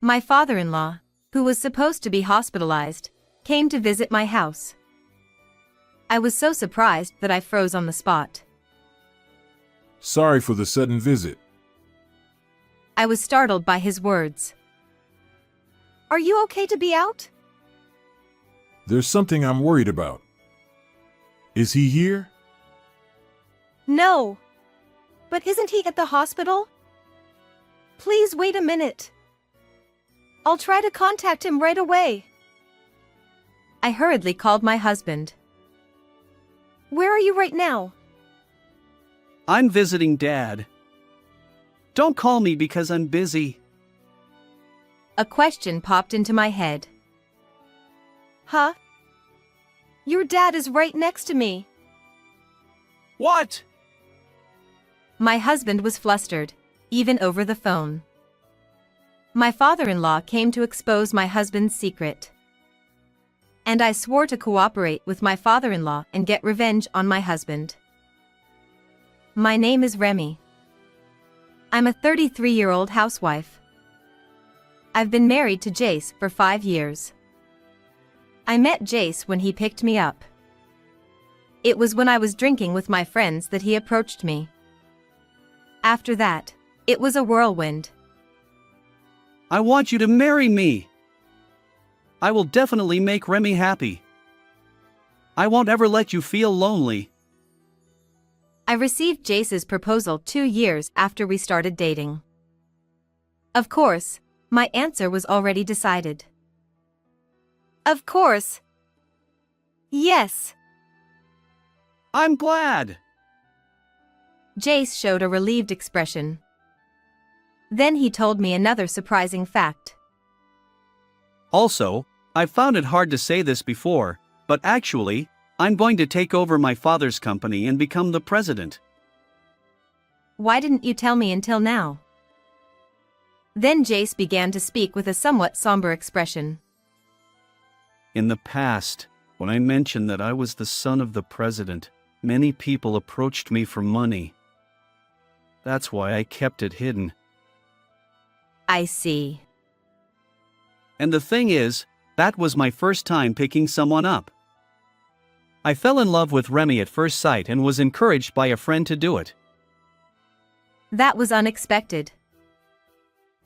My father-in-law, who was supposed to be hospitalized, came to visit my house. I was so surprised that I froze on the spot. Sorry for the sudden visit. I was startled by his words. Are you okay to be out? There's something I'm worried about. Is he here? No. But isn't he at the hospital? Please wait a minute. I'll try to contact him right away. I hurriedly called my husband. Where are you right now? I'm visiting Dad. Don't call me because I'm busy. A question popped into my head. Huh? Your dad is right next to me. What? My husband was flustered, even over the phone. My father-in-law came to expose my husband's secret. And I swore to cooperate with my father-in-law and get revenge on my husband. My name is Remy. I'm a 33-year-old housewife. I've been married to Jace for 5 years. I met Jace when he picked me up. It was when I was drinking with my friends that he approached me. After that, it was a whirlwind. I want you to marry me. I will definitely make Remy happy. I won't ever let you feel lonely. I received Jace's proposal 2 years after we started dating. Of course, my answer was already decided. Of course. Yes. I'm glad. Jace showed a relieved expression. Then he told me another surprising fact. Also, I found it hard to say this before, but actually, I'm going to take over my father's company and become the president. Why didn't you tell me until now? Then Jace began to speak with a somewhat somber expression. In the past, when I mentioned that I was the son of the president, many people approached me for money. That's why I kept it hidden. I see. And the thing is, that was my first time picking someone up. I fell in love with Remy at first sight and was encouraged by a friend to do it. That was unexpected.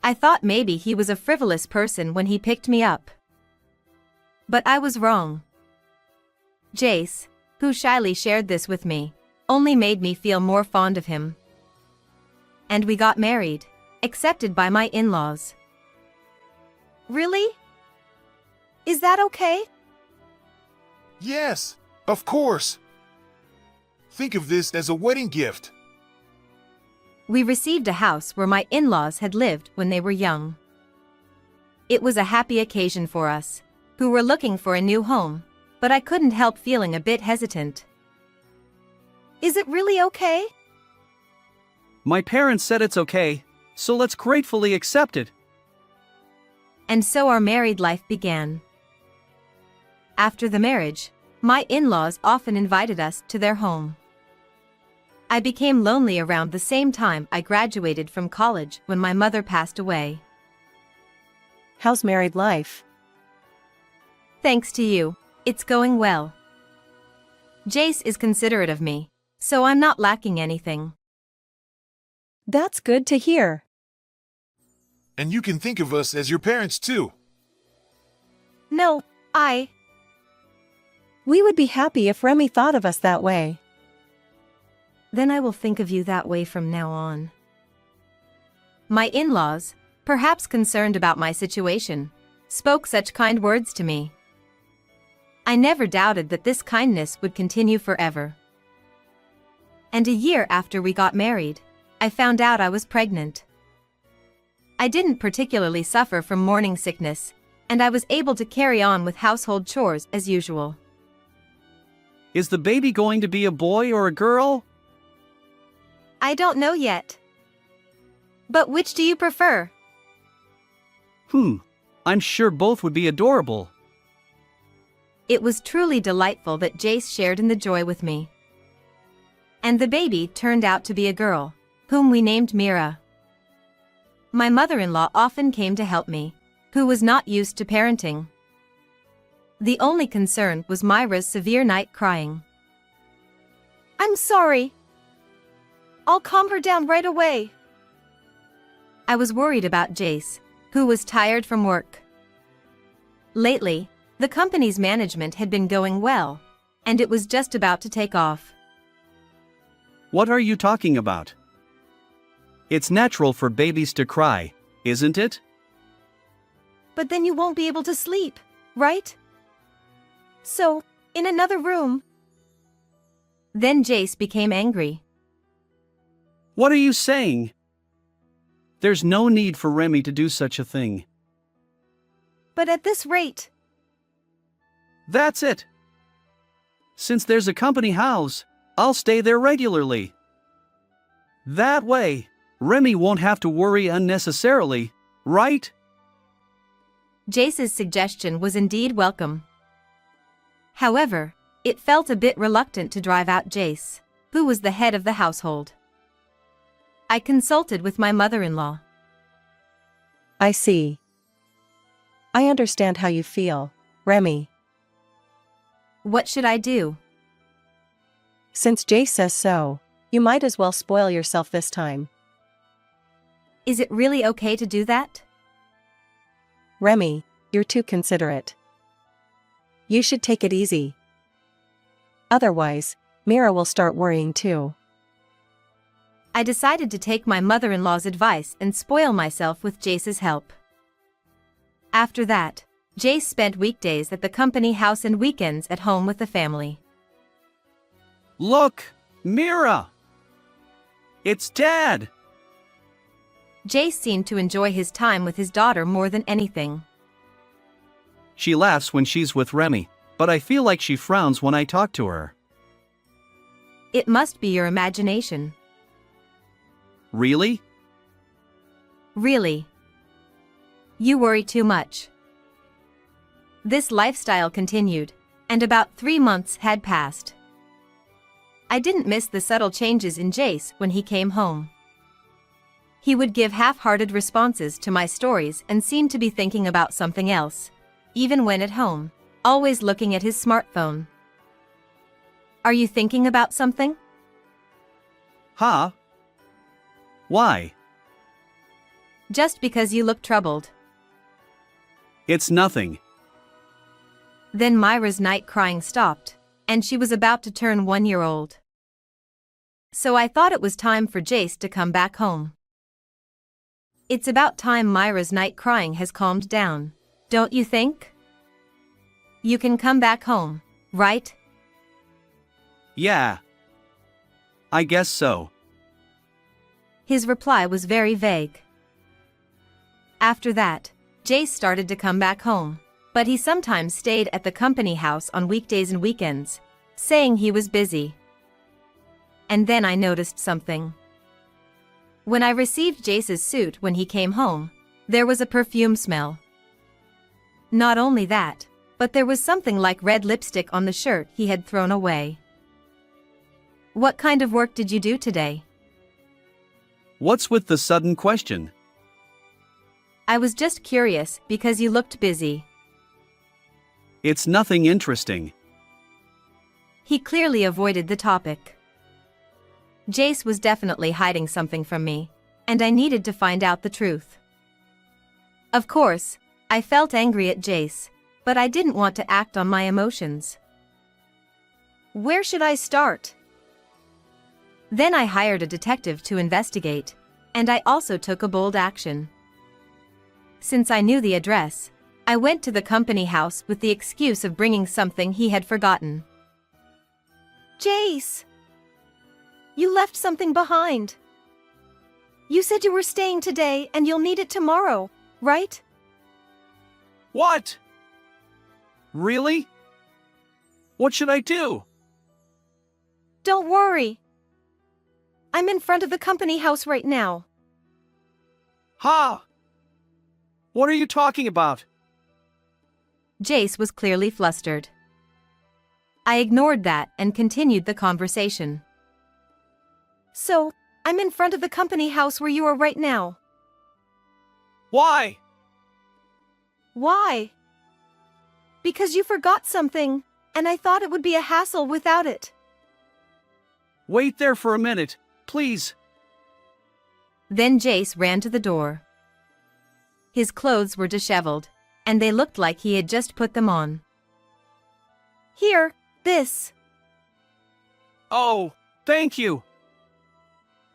I thought maybe he was a frivolous person when he picked me up. But I was wrong. Jace, who shyly shared this with me, only made me feel more fond of him. And we got married, accepted by my in-laws. Really? Is that okay? Yes, of course. Think of this as a wedding gift. We received a house where my in-laws had lived when they were young. It was a happy occasion for us, who were looking for a new home, but I couldn't help feeling a bit hesitant. Is it really okay? My parents said it's okay, so let's gratefully accept it. And so our married life began. After the marriage, my in-laws often invited us to their home. I became lonely around the same time I graduated from college when my mother passed away. How's married life? Thanks to you, it's going well. Jace is considerate of me, so I'm not lacking anything. That's good to hear. And you can think of us as your parents too. No, We would be happy if Remy thought of us that way. Then I will think of you that way from now on. My in-laws, perhaps concerned about my situation, spoke such kind words to me. I never doubted that this kindness would continue forever. And a year after we got married, I found out I was pregnant. I didn't particularly suffer from morning sickness, and I was able to carry on with household chores as usual. Is the baby going to be a boy or a girl? I don't know yet. But which do you prefer? I'm sure both would be adorable. It was truly delightful that Jace shared in the joy with me. And the baby turned out to be a girl, whom we named Mira. My mother-in-law often came to help me, who was not used to parenting. The only concern was Myra's severe night crying. I'm sorry. I'll calm her down right away. I was worried about Jace, who was tired from work. Lately, the company's management had been going well, and it was just about to take off. What are you talking about? It's natural for babies to cry, isn't it? But then you won't be able to sleep, right? So, in another room. Then Jace became angry. What are you saying? There's no need for Remy to do such a thing. But at this rate. That's it. Since there's a company house, I'll stay there regularly. That way, Remy won't have to worry unnecessarily, right? Jace's suggestion was indeed welcome. However, it felt a bit reluctant to drive out Jace, who was the head of the household. I consulted with my mother-in-law. I see. I understand how you feel, Remy. What should I do? Since Jace says so, you might as well spoil yourself this time. Is it really okay to do that? Remy, you're too considerate. You should take it easy. Otherwise, Mira will start worrying too. I decided to take my mother-in-law's advice and spoil myself with Jace's help. After that, Jace spent weekdays at the company house and weekends at home with the family. Look, Mira! It's Dad! Jace seemed to enjoy his time with his daughter more than anything. She laughs when she's with Remy, but I feel like she frowns when I talk to her. It must be your imagination. Really? Really. You worry too much. This lifestyle continued, and about 3 months had passed. I didn't miss the subtle changes in Jace when he came home. He would give half-hearted responses to my stories and seemed to be thinking about something else, even when at home, always looking at his smartphone. Are you thinking about something? Huh? Why? Just because you look troubled. It's nothing. Then Myra's night crying stopped, and she was about to turn 1 year old. So I thought it was time for Jace to come back home. It's about time Myra's night crying has calmed down, don't you think? You can come back home, right? Yeah. I guess so. His reply was very vague. After that, Jace started to come back home, but he sometimes stayed at the company house on weekdays and weekends, saying he was busy. And then I noticed something. When I received Jace's suit when he came home, there was a perfume smell. Not only that, but there was something like red lipstick on the shirt he had thrown away. What kind of work did you do today? What's with the sudden question? I was just curious because you looked busy. It's nothing interesting. He clearly avoided the topic. Jace was definitely hiding something from me, and I needed to find out the truth. Of course, I felt angry at Jace, but I didn't want to act on my emotions. Where should I start? Then I hired a detective to investigate, and I also took a bold action. Since I knew the address, I went to the company house with the excuse of bringing something he had forgotten. Jace! You left something behind. You said you were staying today and you'll need it tomorrow, right? What? Really? What should I do? Don't worry. I'm in front of the company house right now. Ha! What are you talking about? Jace was clearly flustered. I ignored that and continued the conversation. So, I'm in front of the company house where you are right now. Why? Why? Because you forgot something, and I thought it would be a hassle without it. Wait there for a minute, please. Then Jace ran to the door. His clothes were disheveled, and they looked like he had just put them on. Here, this. Oh, thank you.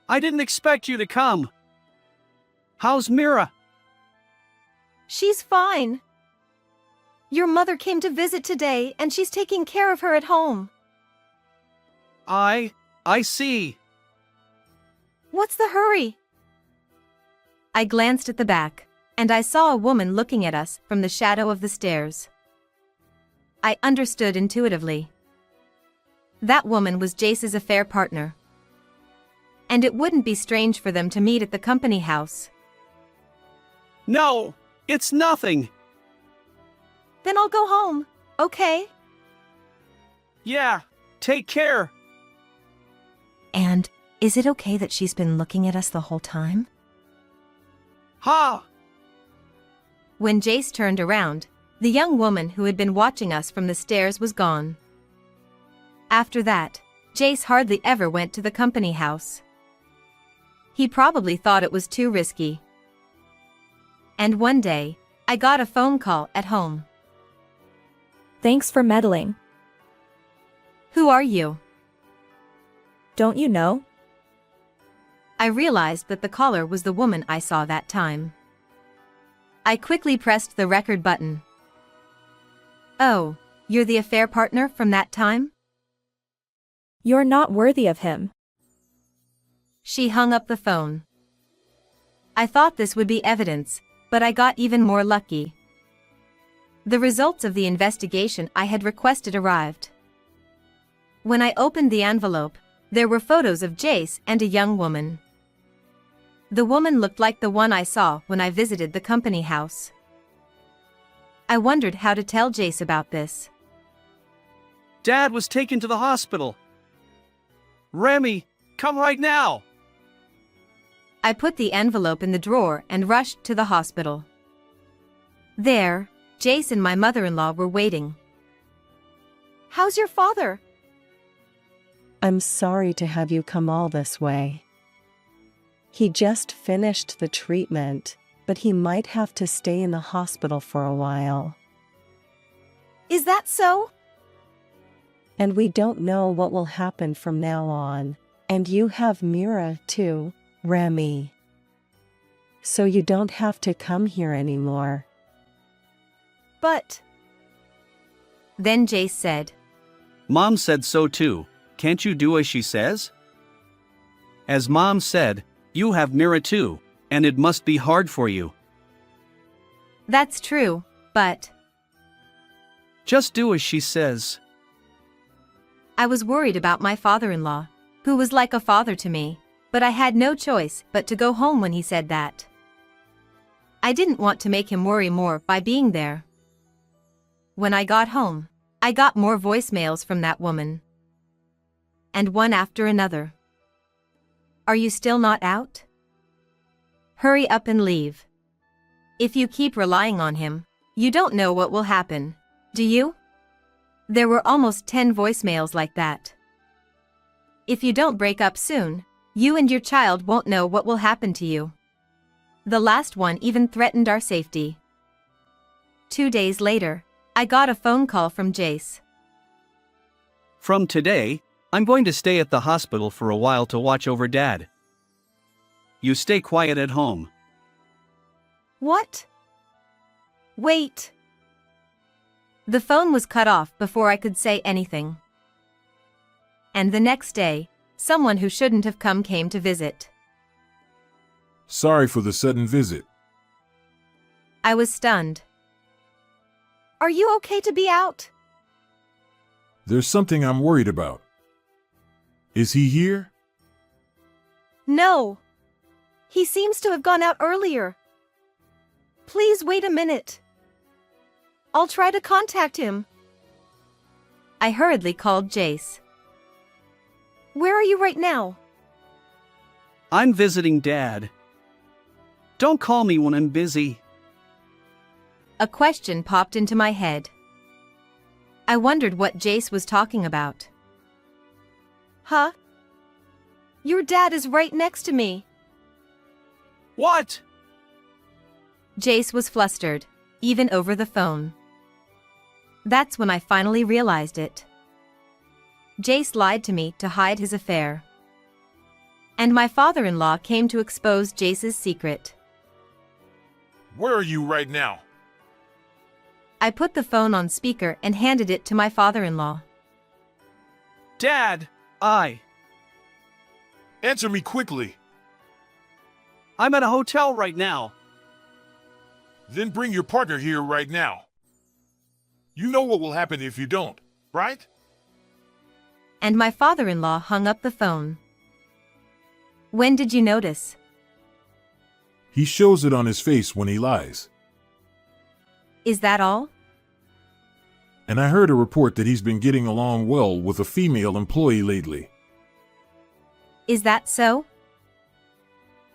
I didn't expect you to come. How's Mira? She's fine. Your mother came to visit today, and she's taking care of her at home. I see. What's the hurry? I glanced at the back, and I saw a woman looking at us from the shadow of the stairs. I understood intuitively. That woman was Jace's affair partner. And it wouldn't be strange for them to meet at the company house. No, it's nothing. Then I'll go home, okay? Yeah, take care. And is it okay that she's been looking at us the whole time? Ha! When Jace turned around, the young woman who had been watching us from the stairs was gone. After that, Jace hardly ever went to the company house. He probably thought it was too risky. And one day, I got a phone call at home. Thanks for meddling. Who are you? Don't you know? I realized that the caller was the woman I saw that time. I quickly pressed the record button. Oh, you're the affair partner from that time? You're not worthy of him. She hung up the phone. I thought this would be evidence, but I got even more lucky. The results of the investigation I had requested arrived. When I opened the envelope, there were photos of Jace and a young woman. The woman looked like the one I saw when I visited the company house. I wondered how to tell Jace about this. Dad was taken to the hospital. Remy, come right now. I put the envelope in the drawer and rushed to the hospital. There, Jace and my mother-in-law were waiting. How's your father? I'm sorry to have you come all this way. He just finished the treatment, but he might have to stay in the hospital for a while. Is that so? And we don't know what will happen from now on. And you have Mira too, Remy. So you don't have to come here anymore. But... Then Jace said, Mom said so too. Can't you do as she says? As Mom said, you have Mira too, and it must be hard for you. That's true, but... Just do as she says. I was worried about my father-in-law, who was like a father to me, but I had no choice but to go home when he said that. I didn't want to make him worry more by being there. When I got home, I got more voicemails from that woman. And one after another. Are you still not out? Hurry up and leave. If you keep relying on him, you don't know what will happen, do you? There were almost 10 voicemails like that. If you don't break up soon, you and your child won't know what will happen to you. The last one even threatened our safety. 2 days later, I got a phone call from Jace. From today, I'm going to stay at the hospital for a while to watch over Dad. You stay quiet at home. What? Wait. The phone was cut off before I could say anything. And the next day, someone who shouldn't have come came to visit. Sorry for the sudden visit. I was stunned. Are you okay to be out? There's something I'm worried about. Is he here? No. He seems to have gone out earlier. Please wait a minute. I'll try to contact him. I hurriedly called Jace. Where are you right now? I'm visiting Dad. Don't call me when I'm busy. a question popped into my head. I wondered what Jace was talking about. Huh? Your dad is right next to me. What? Jace was flustered, even over the phone. That's when I finally realized it. Jace lied to me to hide his affair. And my father-in-law came to expose Jace's secret. Where are you right now? I put the phone on speaker and handed it to my father-in-law. Dad, Answer me quickly. I'm at a hotel right now. Then bring your partner here right now. You know what will happen if you don't, right? And my father-in-law hung up the phone. When did you notice? He shows it on his face when he lies. Is that all? And I heard a report that he's been getting along well with a female employee lately. Is that so?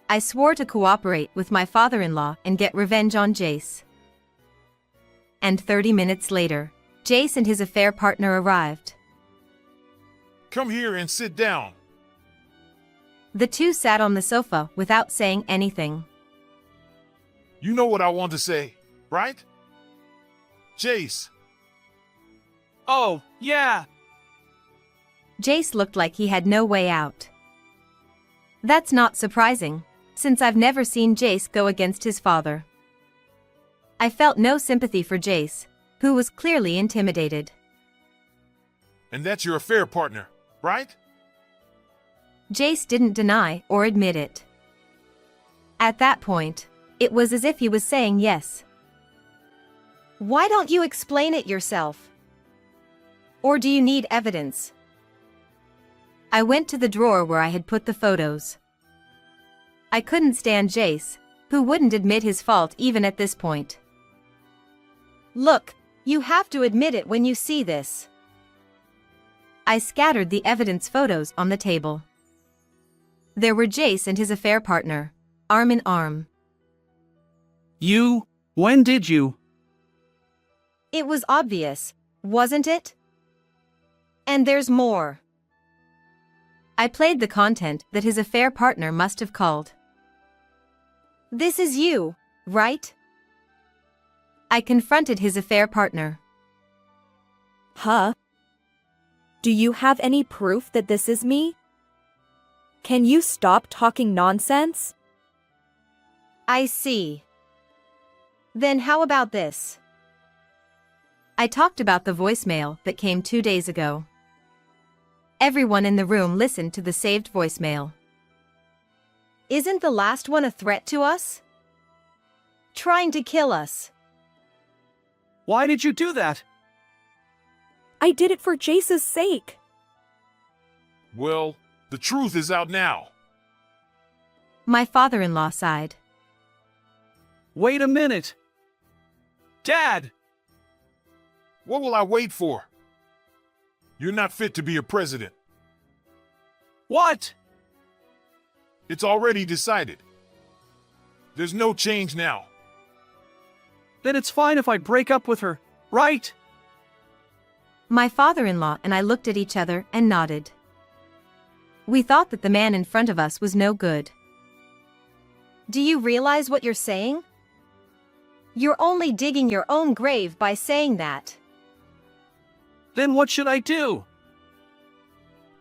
I swore to cooperate with my father-in-law and get revenge on Jace. And 30 minutes later, Jace and his affair partner arrived. Come here and sit down. The two sat on the sofa without saying anything. You know what I want to say, right? Jace. Oh, yeah. Jace looked like he had no way out. That's not surprising, since I've never seen Jace go against his father. I felt no sympathy for Jace, who was clearly intimidated. And that's your affair partner, right? Jace didn't deny or admit it. At that point, it was as if he was saying yes. Why don't you explain it yourself? Or do you need evidence? I went to the drawer where I had put the photos. I couldn't stand Jace, who wouldn't admit his fault even at this point. Look, you have to admit it when you see this. I scattered the evidence photos on the table. There were Jace and his affair partner, arm in arm. When did you? It was obvious, wasn't it? And there's more. I played the content that his affair partner must have called. This is you, right? I confronted his affair partner. Huh? Do you have any proof that this is me? Can you stop talking nonsense? I see. Then how about this? I talked about the voicemail that came 2 days ago. Everyone in the room listened to the saved voicemail. Isn't the last one a threat to us? Trying to kill us. Why did you do that? I did it for Jace's sake. Well, the truth is out now. My father-in-law sighed. Wait a minute. Dad! What will I wait for? You're not fit to be a president. What? It's already decided. There's no change now. Then it's fine if I break up with her, right? My father-in-law and I looked at each other and nodded. We thought that the man in front of us was no good. Do you realize what you're saying? You're only digging your own grave by saying that. Then what should I do?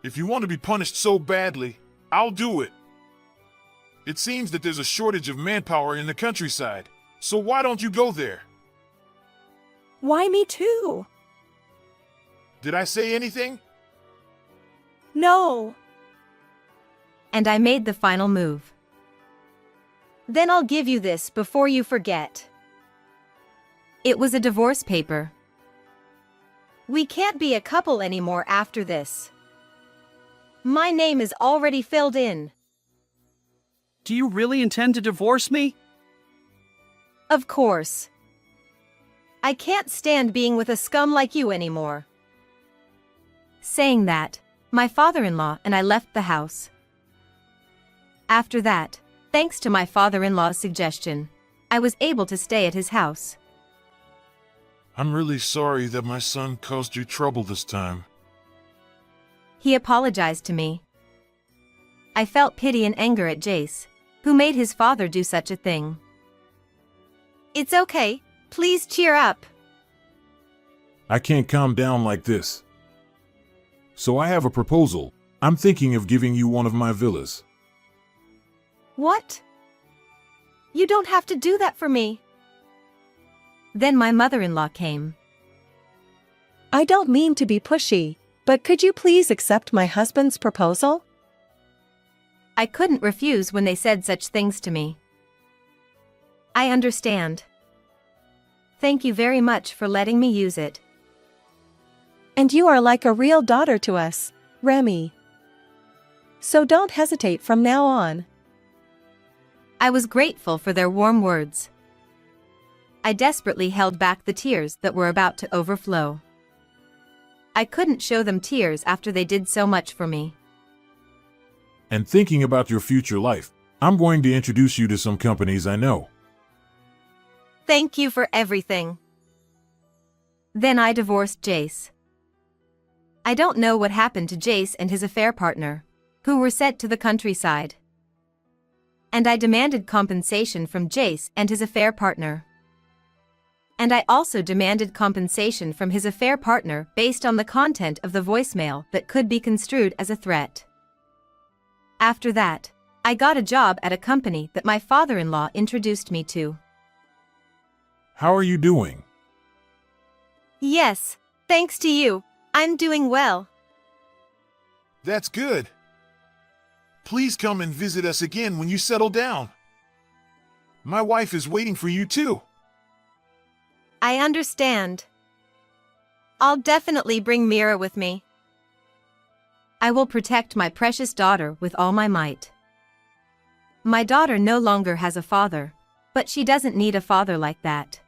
If you want to be punished so badly, I'll do it. It seems that there's a shortage of manpower in the countryside, so why don't you go there? Why me too? Did I say anything? No. And I made the final move. Then I'll give you this before you forget. It was a divorce paper. We can't be a couple anymore after this. My name is already filled in. Do you really intend to divorce me? Of course. I can't stand being with a scum like you anymore. Saying that, my father-in-law and I left the house. After that, thanks to my father-in-law's suggestion, I was able to stay at his house. I'm really sorry that my son caused you trouble this time. He apologized to me. I felt pity and anger at Jace, who made his father do such a thing. It's okay, please cheer up. I can't calm down like this. So I have a proposal. I'm thinking of giving you one of my villas. What? You don't have to do that for me. Then my mother-in-law came. I don't mean to be pushy, but could you please accept my husband's proposal? I couldn't refuse when they said such things to me. I understand. Thank you very much for letting me use it. And you are like a real daughter to us, Remy. So don't hesitate from now on. I was grateful for their warm words. I desperately held back the tears that were about to overflow. I couldn't show them tears after they did so much for me. And thinking about your future life, I'm going to introduce you to some companies I know. Thank you for everything. Then I divorced Jace. I don't know what happened to Jace and his affair partner, who were sent to the countryside. And I demanded compensation from Jace and his affair partner. And I also demanded compensation from his affair partner based on the content of the voicemail that could be construed as a threat. After that, I got a job at a company that my father-in-law introduced me to. How are you doing? Yes, thanks to you, I'm doing well. That's good. Please come and visit us again when you settle down. My wife is waiting for you too. I understand. I'll definitely bring Mira with me. I will protect my precious daughter with all my might. My daughter no longer has a father, but she doesn't need a father like that.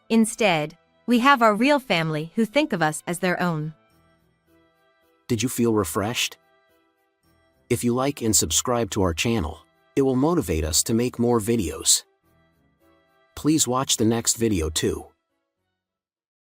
Instead, we have our real family who think of us as their own. Did you feel refreshed? If you like and subscribe to our channel, it will motivate us to make more videos. Please watch the next video too.